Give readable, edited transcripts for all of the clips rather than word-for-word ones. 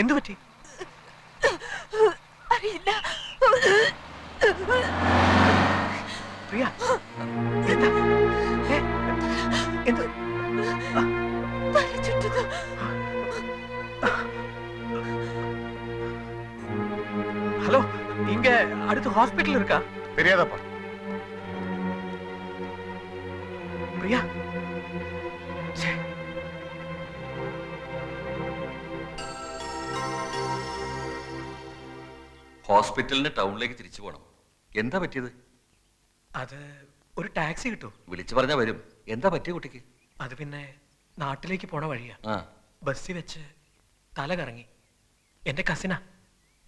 എന്തു പറ്റി? അറിയില്ല. പ്രിയ, എന്താ? എന്ത്? ஹலோ, இங்க அடுத்து ஹாஸ்பிடல் இருக்கா? தெரியாதப்பா. பிரியா, ഹോസ്പിറ്റലിന് ടൗണിലേക്ക് തിരിച്ചു പോകണം. എന്താ പറ്റിയത്? അത് ഒരു ടാക്സി കിട്ടും. വിളിച്ചു പറഞ്ഞാ വരും. എന്താ പറ്റിയ കുട്ടിക്ക്? അത് പിന്നെ നാട്ടിലേക്ക് പോണ വഴിയാ. ബസ്സിൽ വെച്ച് തല കറങ്ങി. എന്റെ കസിനാ.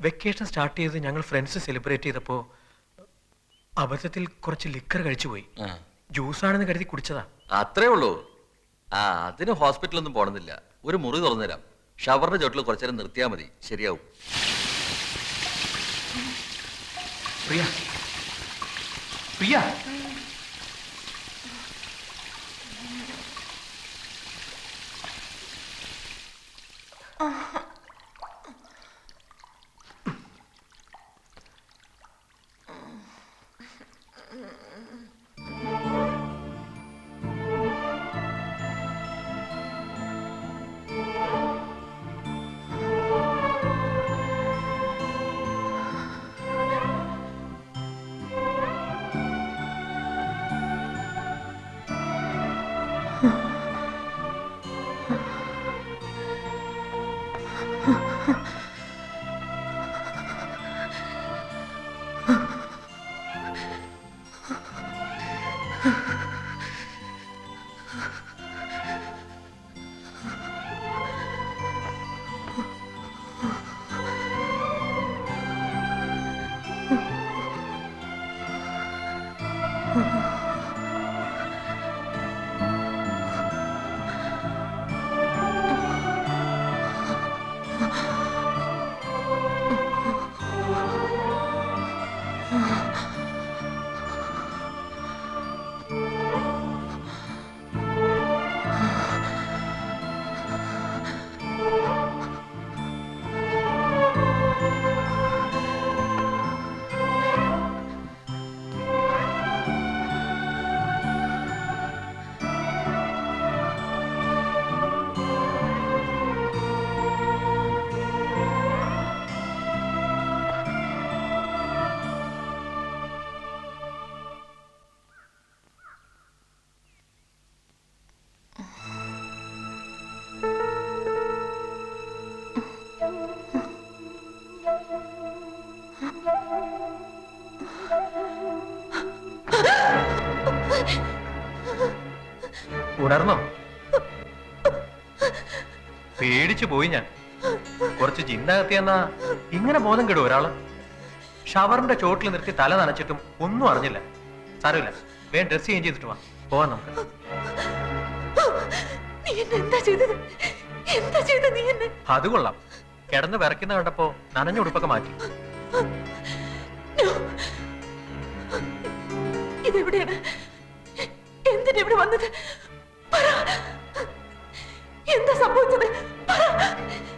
വെക്കേഷൻ സ്റ്റാർട്ട് ചെയ്ത് ഞങ്ങൾ ഫ്രണ്ട്സ് സെലിബ്രേറ്റ് ചെയ്തപ്പോ അബദ്ധത്തിൽ കുറച്ച് ലിക്കർ കഴിച്ചുപോയി. ജ്യൂസാണെന്ന് കരുതി കുടിച്ചതാ. അത്രേ ഉള്ളൂ. അതിന് ഹോസ്പിറ്റലൊന്നും പോണമെന്നില്ല. ഒരു മുറി തുറന്നു തരാം. ഷവറിന്റെ ചോട്ടിൽ കുറച്ചു നേരം നിർത്തിയാൽ മതി, ശരിയാവും. പ്രിയ, പ്രിയ, ഉണർന്നോ? പേടിച്ചു പോയി ഞാൻ. കുറച്ച് ജിന്നകത്തിയെന്നാ ഇങ്ങനെ ബോധം കെടും ഒരാള്. ഷവറിന്റെ ചോട്ടിൽ നിർത്തി തല നനച്ചിട്ടും ഒന്നും അറിഞ്ഞില്ല. സാരമില്ല, വേഗം ഡ്രസ് ചേഞ്ച് ചെയ്തിട്ട് വാ, പോവാൻ നമുക്ക്. അത് കൊള്ളാം. കിടന്ന് വിറയ്ക്കുന്ന കണ്ടപ്പോ നനഞ്ഞ ഉടുപ്പൊക്കെ മാറ്റി. ഇതെവിടെയാണ്? എന്തിനാ ഇവിടെ വന്നത്? എന്താ സംഭവിച്ചത്?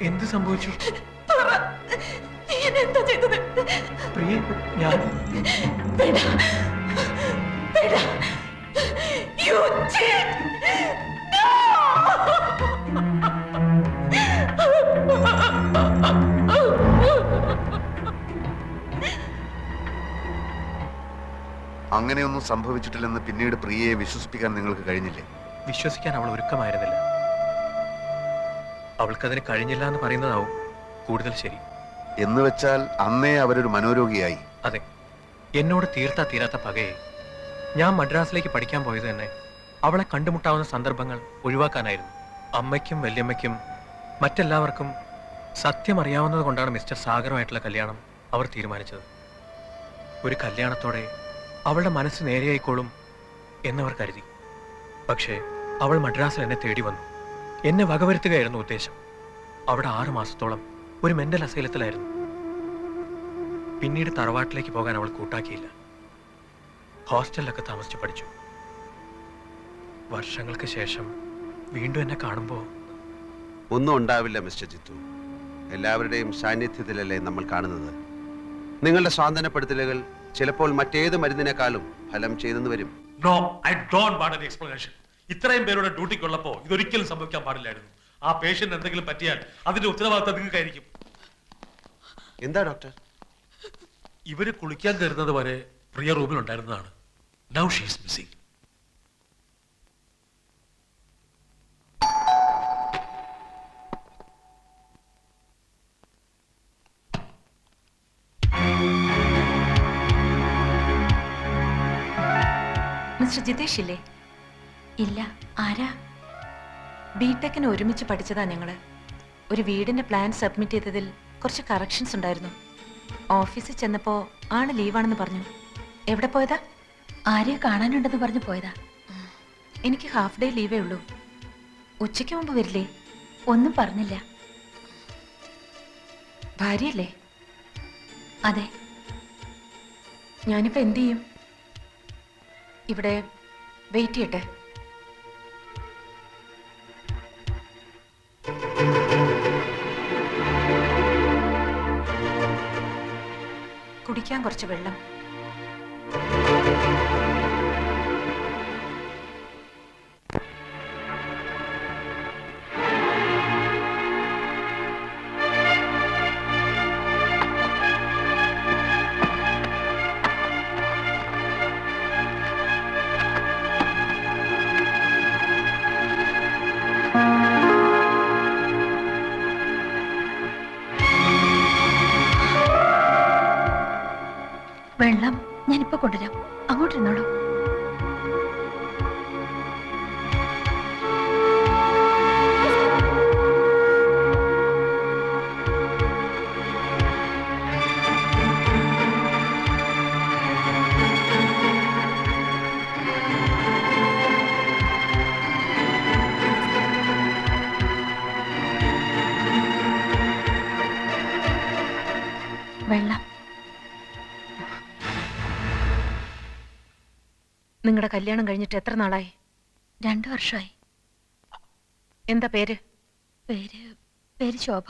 എന്ത് സംഭവിച്ചു? നീ എന്നെ എന്താ ചെയ്തത്? പ്രിയ, ഞാൻ അങ്ങനെയൊന്നും സംഭവിച്ചിട്ടില്ലെന്ന് പിന്നീട് പ്രിയയെ വിശ്വസിപ്പിക്കാൻ നിങ്ങൾക്ക് കഴിഞ്ഞില്ലേ? വിശ്വസിക്കാൻ അവൾ ഒരുക്കമായിരുന്നില്ല. അവൾക്കതിന് കഴിഞ്ഞില്ല എന്ന് പറയുന്നതാവും കൂടുതൽ ശരി. എന്ന് വെച്ചാൽ അന്നേ അവരൊരു മനോരോഗിയായി. അതെ, എന്നോട് തീരാത്ത പകയെ ഞാൻ മദ്രാസിലേക്ക് പഠിക്കാൻ പോയത് തന്നെ അവളെ കണ്ടുമുട്ടാവുന്ന സന്ദർഭങ്ങൾ ഒഴിവാക്കാനായിരുന്നു. അമ്മയ്ക്കും വല്യമ്മയ്ക്കും മറ്റെല്ലാവർക്കും സത്യം അറിയാവുന്നത് കൊണ്ടാണ് മിസ്റ്റർ സാഗറുമായിട്ടുള്ള കല്യാണം അവർ തീരുമാനിച്ചത്. ഒരു കല്യാണത്തോടെ അവളുടെ മനസ്സ് നേരെയായിക്കോളും എന്നവർ കരുതി. പക്ഷേ അവൾ മദ്രാസിൽ എന്നെ തേടി വന്നു. എന്നെ വകവരുത്തുകയായിരുന്നു ഉദ്ദേശം. അവിടെ 6 മാസത്തോളം ഒരു മെന്റൽ അസൈലത്തിലായിരുന്നു. പിന്നീട് തറവാട്ടിലേക്ക് പോകാൻ അവൾ കൂട്ടാക്കിയില്ല. ഹോസ്റ്റലിലൊക്കെ താമസിച്ച് പഠിച്ചു. വർഷങ്ങൾക്ക് ശേഷം വീണ്ടും എന്നെ കാണുമ്പോൾ ഒന്നും ഉണ്ടാവില്ല മിസ്റ്റർ ജിത്തു. എല്ലാവരുടെയും സാന്നിധ്യത്തിലല്ലേ നമ്മൾ കാണുന്നത്. നിങ്ങളുടെ സ്വാന്തനപ്പെടുത്തലുകൾ ചിലപ്പോൾ മറ്റേത് മരുന്നിനേക്കാളും ഫലം ചെയ്തെന്ന് വരും. No, I don't want an explanation. ഇത്രയും പേരുടെ ഡ്യൂട്ടിക്കുള്ളപ്പോ ഇതൊരിക്കലും സംഭവിക്കാൻ പാടില്ലായിരുന്നു. ആ പേഷ്യന്റ് എന്തെങ്കിലും പറ്റിയാൽ അതിന്റെ ഉത്തരവാദിത്തം നിങ്ങൾക്കായിരിക്കും. എന്താ ഡോക്ടർ? ഇവര് കുളിക്കാൻ കയറുന്നത് വരെ പ്രിയ റൂമിൽ ഉണ്ടായിരുന്നതാണ്. Now she is missing. Mister Jithesh ഇല്ലേ? ഇല്ല. ആരാ? ബിടെക്കിന് ഒരുമിച്ച് പഠിച്ചതാ ഞങ്ങള്. ഒരു വീടിന്റെ പ്ലാൻ സബ്മിറ്റ് ചെയ്തതിൽ കുറച്ച് കറക്ഷൻസ് ഉണ്ടായിരുന്നു. ഓഫീസിൽ ചെന്നപ്പോ ആണ് ലീവാണെന്ന് പറഞ്ഞു. എവിടെ പോയതാ? ആരെയോ കാണാനുണ്ടെന്ന് പറഞ്ഞു പോയതാ. എനിക്ക് ഹാഫ് ഡേ ലീവേ ഉള്ളൂ. ഉച്ചയ്ക്ക് മുമ്പ് വരില്ലേ? ഒന്നും പറഞ്ഞില്ല. ഭാര്യയല്ലേ? അതെ. ഞാനിപ്പോ എന്ത് ചെയ്യും? ഇവിടെ വെയിറ്റ് ചെയ്യട്ടെ? കുടിക്കാൻ കുറച്ച് വെള്ളം. വെള്ളം ഞാനിപ്പോ കൊണ്ടുവരാം. അങ്ങോട്ടിരുന്നോളൂ. വെള്ളം. നിങ്ങളുടെ കല്യാണം കഴിഞ്ഞിട്ട് എത്ര നാളായി? 2 വർഷമായി. എന്താ പേര്? പേര് ശോഭ.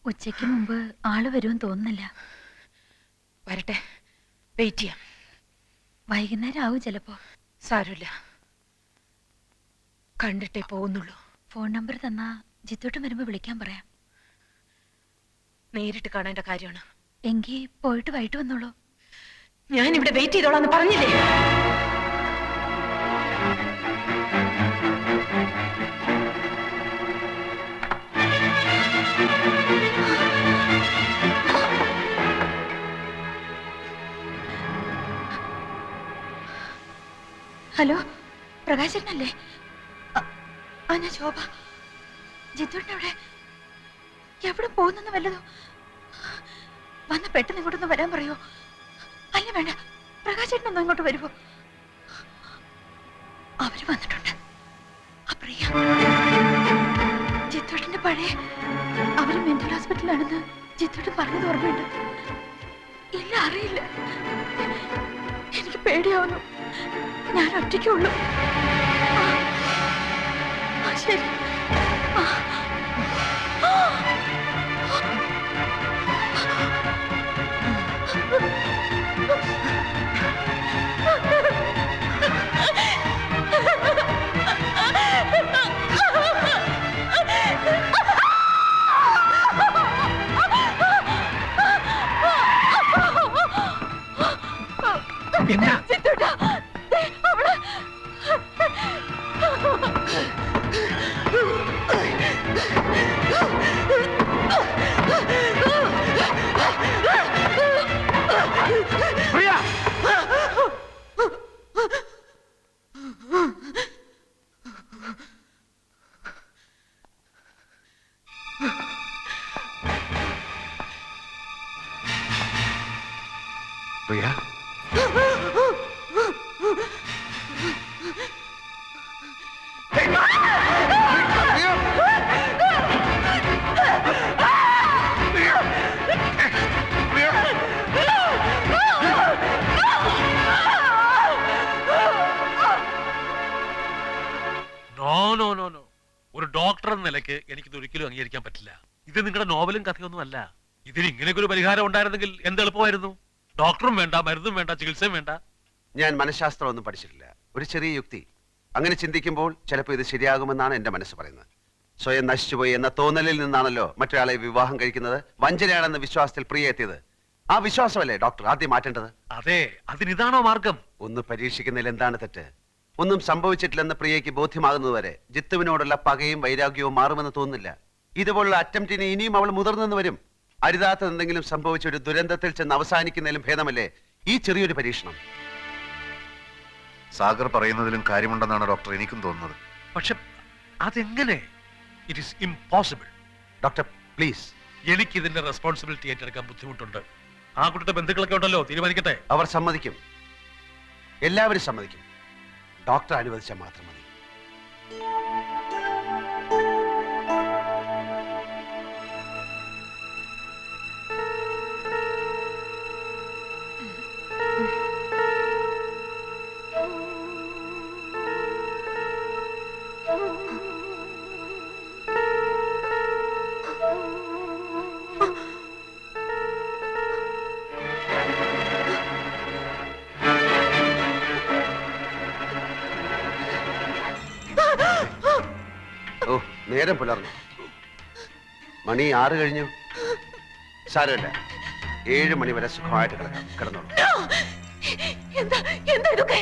ഉച്ചയ്ക്ക് മുമ്പ് ആള് വരുമെന്ന് തോന്നുന്നില്ല. വരട്ടെ, വെയിറ്റ് ചെയ്യാം. വൈകുന്നേരം ആവും ചിലപ്പോ. സാരമില്ല, കണ്ടിട്ടേ പോകുന്നുള്ളൂ. ഫോൺ നമ്പർ തന്നാ ജിത്തോട്ടം വരുമ്പോ വിളിക്കാൻ പറയാം. നേരിട്ട് കാണേണ്ട കാര്യമാണ്. എങ്കിൽ പോയിട്ട് വൈകിട്ട് വന്നോളൂ. ഞാൻ ഇവിടെ വെയിറ്റ് ചെയ്തോളാന്ന് പറഞ്ഞില്ലേ? ഹലോ, പ്രകാശനല്ലേ? ഞാൻ ശോഭ. ജിത്തോട്ടിന്റെ അവിടെ എവിടെ പോകുന്നെന്ന് വല്ലതോ? വന്ന് പെട്ടെന്ന് ഇങ്ങോട്ടൊന്ന് വരാൻ പറയോ? അല്ല വേണ്ട, പ്രകാശേട്ടനൊന്നും ഇങ്ങോട്ട് വരുമോ? അവര് വന്നിട്ടുണ്ട്. അപ്രിയ ജിത്തോട്ടിന്റെ പഴയ അവര് മെന്റൽ ഹോസ്പിറ്റലിലാണെന്ന് ജിത്തോട്ടൻ പറഞ്ഞത് ഓർമ്മയുണ്ട്. ഇല്ല, അറിയില്ല. എനിക്ക് പേടിയാവുന്നു. ഞാൻ ഒറ്റയ്ക്കുള്ളൂ. ശരി. എന്താ? പ്രിയ, ഒരു ഡോക്ടർ എന്ന നിലയ്ക്ക് എനിക്കിത് ഒരിക്കലും അംഗീകരിക്കാൻ പറ്റില്ല. ഇത് നിങ്ങളുടെ നോവലും കഥയൊന്നും അല്ല. ഇതിന് ഇങ്ങനെയൊക്കെ ഒരു പരിഹാരം ഉണ്ടായിരുന്നെങ്കിൽ എന്ത് എളുപ്പമായിരുന്നു. ഡോക്ടറും വേണ്ട, മരുന്നും വേണ്ട, ചികിത്സയും വേണ്ട. ഞാൻ മനഃശാസ്ത്രം ഒന്നും പഠിച്ചിട്ടില്ല. ഒരു ചെറിയ യുക്തി. അങ്ങനെ ചിന്തിക്കുമ്പോൾ ചിലപ്പോൾ ഇത് ശരിയാകുമെന്നാണ് എന്റെ മനസ്സ് പറയുന്നത്. സ്വയം നശിച്ചുപോയി എന്ന തോന്നലിൽ നിന്നാണല്ലോ മറ്റൊരാളെ വിവാഹം കഴിക്കുന്നത്. വഞ്ചനയാണെന്ന വിശ്വാസത്തിൽ പ്രിയ എത്തിയത്. ആ വിശ്വാസമല്ലേ ഡോക്ടർ ആദ്യം മാറ്റേണ്ടത്? അതെ, അതിനിതാണോ മാർഗം? ഒന്ന് പരീക്ഷിക്കുന്നതിൽ എന്താണ് തെറ്റ്? ഒന്നും സംഭവിച്ചിട്ടില്ലെന്ന് പ്രിയയ്ക്ക് ബോധ്യമാകുന്നതുവരെ ജിത്തുവിനോടുള്ള പകയും വൈരാഗ്യവും മാറുമെന്ന് തോന്നുന്നില്ല. ഇതുപോലുള്ള അറ്റംപ്റ്റിന് ഇനിയും അവൾ മുതിർന്നെന്ന് വരും. അരുതാത്ത എന്തെങ്കിലും സംഭവിച്ച ഒരു ദുരന്തത്തിൽ ചെന്ന് അവസാനിക്കുന്നതിലും ഭേദമല്ലേ ഈ ചെറിയൊരു പരീക്ഷണം? സാഗർ പറയുന്നതിലും കാര്യമുണ്ടെന്നാണ് ഡോക്ടർ എനിക്കും തോന്നുന്നത്. പക്ഷെ അതെങ്ങനെ? It is impossible. Doctor please. എനിക്ക് ഇതിന്റെ റെസ്പോൺസിബിലിറ്റി ഏറ്റെടുക്കാൻ ബുദ്ധിമുട്ടുണ്ട്. ആ കുട്ടിയുടെ ബന്ധുക്കളൊക്കെ ഉണ്ടല്ലോ, തീരുമാനിക്കട്ടെ. അവർ സമ്മതിക്കും, എല്ലാവരും സമ്മതിക്കും. ഡോക്ടർ അനുവദിച്ചാൽ മാത്രം മതി. ഓ, നേരം പുലർന്നു. മണി 6 കഴിഞ്ഞു. സാരമില്ല, 7 മണി വരെ സുഖമായിട്ട് കിടന്നോളൂ. എന്താ എന്താ ഇതൊക്കെ?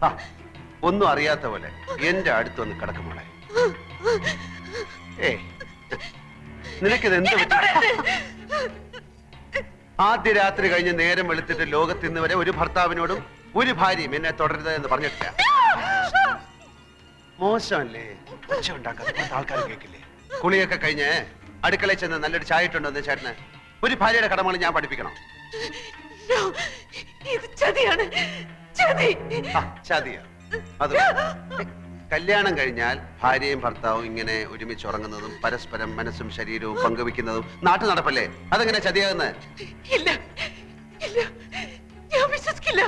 ആ, ഒന്നും അറിയാത്ത പോലെ എന്റെ അടുത്തൊന്ന് കിടക്കുമോളെ. ഏ, നിനക്കിത് എന്ത് പറ്റി? ആദ്യ രാത്രി കഴിഞ്ഞ് നേരം വെളുത്തിട്ട് ലോകത്ത് ഇന്ന് വരെ ഒരു ഭർത്താവിനോടും ഒരു ഭാര്യയും എന്നെ തുടരുത് എന്ന് പറഞ്ഞിട്ടില്ല. മോശമല്ലേ? ഒച്ച ഉണ്ടാക്കാത്ത ആൾക്കാർ കേൾക്കില്ലേ? കുളിയൊക്കെ കഴിഞ്ഞ് അടുക്കളയിൽ ചെന്ന് നല്ലൊരു ചായ ഇട്ടുണ്ടോ ചേട്ടന്? ഒരു ഭാര്യയുടെ കടമകൾ ഞാൻ പഠിപ്പിക്കണം. ഇത് ചതിയാണ്, ചതി. ചതിയാ? അത് കല്യാണം കഴിഞ്ഞാൽ ഭാര്യയും ഭർത്താവും ഇങ്ങനെ ഒരുമിച്ച് ഉറങ്ങുന്നതും പരസ്പരം മനസ്സും ശരീരവും പങ്കുവെക്കുന്നതും നാട്ടു നടപ്പല്ലേ? അതെങ്ങനെ ചതിയാകുന്നത്? ഇല്ല ഇല്ല, ഞാൻ വിശ്വസിക്കില്ല.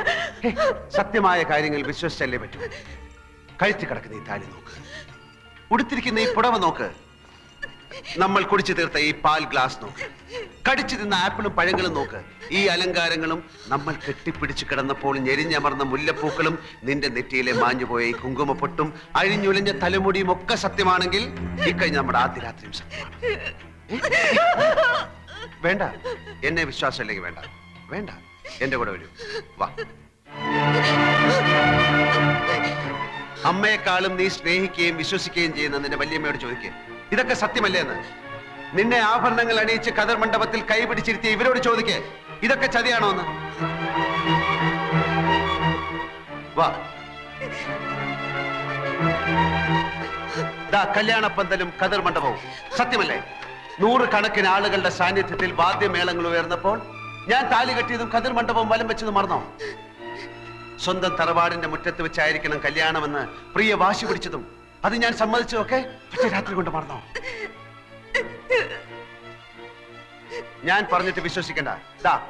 സത്യമായ കാര്യങ്ങൾ വിശ്വസിച്ചല്ലേ പറ്റൂ. കഴുത്തി കിടക്കുന്ന ഈ താലി നോക്ക്, ഉടുത്തിരിക്കുന്ന ഈ പുടവ നോക്ക്, നമ്മൾ കുടിച്ചു തീർത്ത ഈ പാൽ ഗ്ലാസ് നോക്ക്, കടിച്ചു തിന്ന ആപ്പിളും പഴങ്ങളും നോക്ക്. ഈ അലങ്കാരങ്ങളും നമ്മൾ കെട്ടിപ്പിടിച്ചു കിടന്നപ്പോൾ ഞെരിഞ്ഞമർന്ന മുല്ലപ്പൂക്കളും നിന്റെ നെറ്റിയിലെ മാഞ്ഞുപോയ ഈ കുങ്കുമപ്പൊട്ടും അഴിഞ്ഞുലഞ്ഞ തലമുടിയും ഒക്കെ സത്യമാണെങ്കിൽ ഇക്കഴിഞ്ഞ നമ്മുടെ ആദ്യ രാത്രിയും സത്യമാണ്. വേണ്ട, എന്നെ വിശ്വാസമില്ലെങ്കിൽ വേണ്ട, വേണ്ട, എന്റെ കൂടെ വരൂ, വാ. അമ്മയെക്കാളും നീ സ്നേഹിക്കുകയും വിശ്വസിക്കുകയും ചെയ്യുന്ന നിന്റെ വല്യമ്മയോട് ചോദിക്കുക, ഇതൊക്കെ സത്യമല്ലേ എന്ന്. നിന്നെ ആഭരണങ്ങൾ അണിയിച്ച് കതർ മണ്ഡപത്തിൽ കൈപിടിച്ചിരുത്തിയ ഇവരോട് ചോദിക്കേ, ഇതൊക്കെ ചതിയാണോ എന്ന്. വാ. കല്യാണപ്പന്തലും കതർ മണ്ഡപവും സത്യമല്ലേ? 100 കണക്കിന് ആളുകളുടെ സാന്നിധ്യത്തിൽ വാദ്യമേളങ്ങൾ ഉയർന്നപ്പോൾ ഞാൻ താലി കെട്ടിയതും കതിർ മണ്ഡപം വലം വെച്ചതും മറന്നോ? സ്വന്തം തറവാടിന്റെ മുറ്റത്ത് വെച്ചായിരിക്കണം കല്യാണമെന്ന് പ്രിയ വാശി പിടിച്ചതും അത് ഞാൻ സമ്മതിച്ചതൊക്കെ ഒറ്റ രാത്രി കൊണ്ട് മറന്നോ? ഞാൻ പറഞ്ഞിട്ട് വിശ്വസിക്കണ്ട.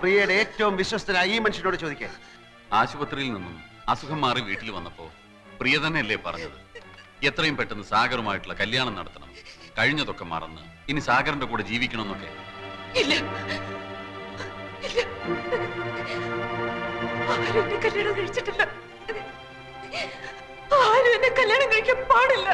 പ്രിയയുടെ ഏറ്റവും വിശ്വസ്തനായ ഈ മനുഷ്യനോട് ചോദിക്കേ. ആശുപത്രിയിൽ നിന്നും അസുഖം മാറി വീട്ടിൽ വന്നപ്പോ പ്രിയ തന്നെയല്ലേ പറഞ്ഞത്, എത്രയും പെട്ടെന്ന് സാഗറുമായിട്ടുള്ള കല്യാണം നടത്തണം, കഴിഞ്ഞതൊക്കെ മറന്ന് ഇനി സാഗറിന്റെ കൂടെ ജീവിക്കണമെന്നൊക്കെ? ഇല്ല ഇല്ല, ആരും എന്നെ കല്യാണം കഴിച്ചിട്ടില്ല, ആരും എന്നെ കല്യാണം കഴിക്കാൻ പാടില്ല.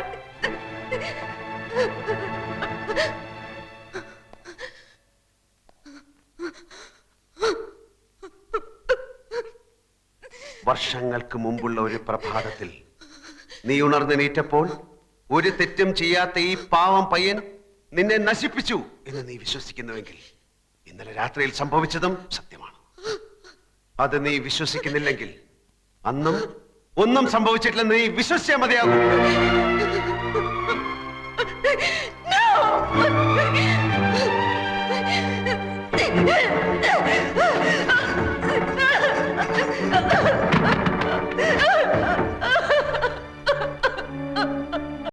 വർഷങ്ങൾക്ക് മുമ്പുള്ള ഒരു പ്രഭാതത്തിൽ നീ ഉണർന്നെണീറ്റപ്പോൾ ഒരു തെറ്റും ചെയ്യാത്ത ഈ പാവം പയ്യൻ നിന്നെ നശിപ്പിച്ചു എന്ന് നീ വിശ്വസിക്കുന്നുവെങ്കിൽ ഇന്നലെ രാത്രിയിൽ സംഭവിച്ചതും സത്യമാണ്. അത് നീ വിശ്വസിക്കുന്നില്ലെങ്കിൽ അന്നും ഒന്നും സംഭവിച്ചിട്ടില്ലെന്ന് നീ വിശ്വസിച്ചാൽ മതിയാകും.